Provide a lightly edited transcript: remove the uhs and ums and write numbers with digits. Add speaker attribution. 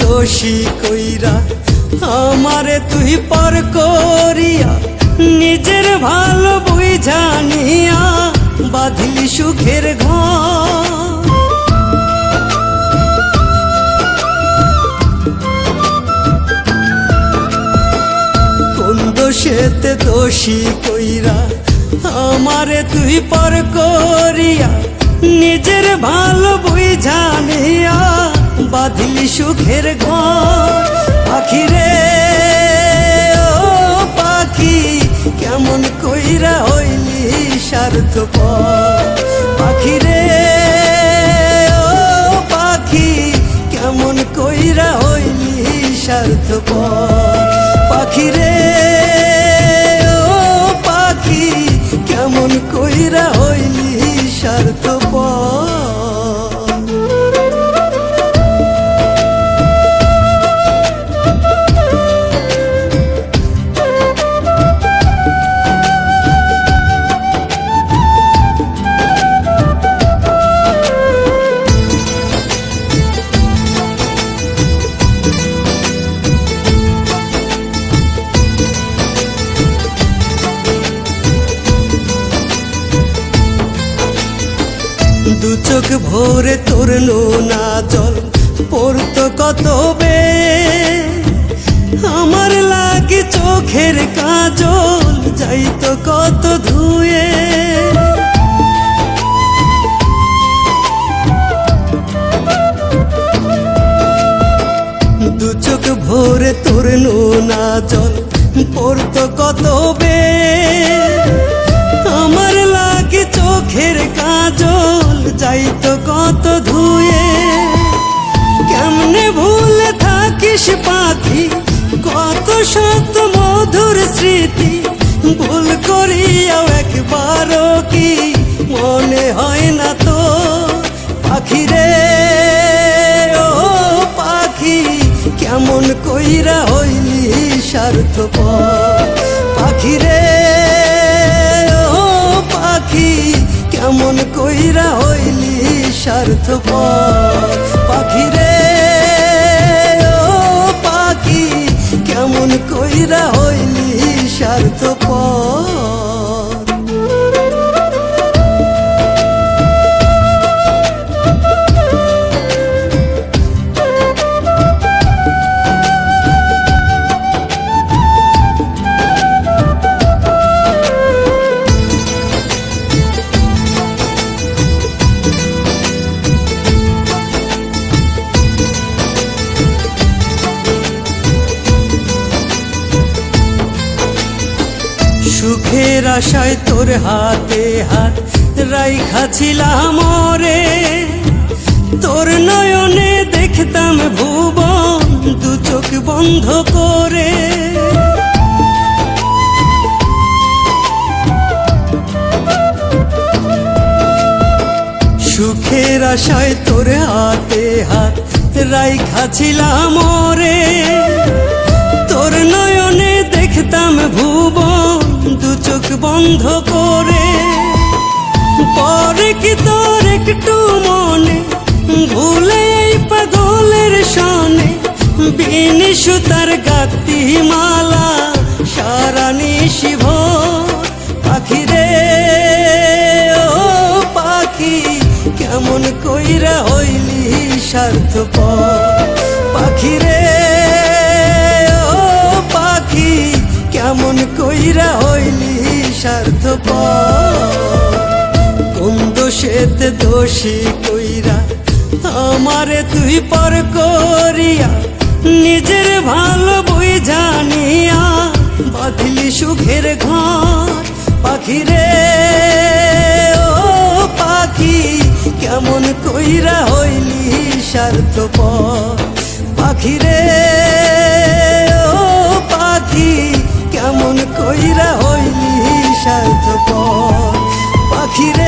Speaker 1: দোষী কইরা আমারে তুই পর করিয়া নিজের ভালো বুঝা নিয়া বাঁধলি সুখের ঘর। কোন দোষেতে দোষী কইরা আমারে তুই পর করিয়া নিজের ভালো বুঝা নিয়া বাঁধলি সুখের ঘর। পাখি রে ও পাখি কেমন কইরা হইলি স্বার্থপর। পাখি রে ও পাখি কেমন কইরা হইলি স্বার্থপর। পাখি রে ও পাখি কেমন কইরা হইলি স্বার্থপর। দু চোখ ভরে তোর নোনা জল পড়তো কত বে, আমার লাগে চোখের কাজল যাইতো কত ধুয়ে। দু চোখ ভরে তোর নোনা জল পড়তো কত বে, আমার লাগে চোখের কাজল যাইতো কত ধুয়ে। কেমনে ভুলে থাকিস পাখি কত শত মধুর স্মৃতি, ভুল করিয়াও একবারও কি মনে হয় না তো। পাখি রে ও পাখি কেমন কইরা হইলি স্বার্থপর। পাখি রে ও পাখি কেমন কইরা হইলি স্বার্থপর। পাখি রে ও পাখি কেমন কইরা হইলি স্বার্থপর। সুখের আশায় তোর হাতে হাত রাইখাছিলাম রে, তোর নয়নে দেখতাম ভুবন দু চোখ বন্ধ করে। সুখের আশায় তোর হাতে হাত রাইখাছিলাম রে, তোর নয়নে দেখতাম ভুবন দু চোখ বন্ধ করে। পরে কি তোর একটু মনে ভুলে এই পাগলের সনে, বিনি সুতার গাতি মালা সারা নিশি ভোর। পাখি রে ও পাখি কেমন কইরা হইলি স্বার্থপর। পাখি রে ও পাখি কেমন কইরা হইলি স্বার্থপর। কোন দোষেতে দোষী কইরা আমারে তুই পর করিয়া নিজের ভালো বুঝা নিয়া বাঁধলি সুখের ঘর। পাখি রে ও পাখি কেমন কইরা হইলি স্বার্থপর। পাখি রে ও পাখি কেমন কইরা হইলি স্বার্থপর। পাখি রে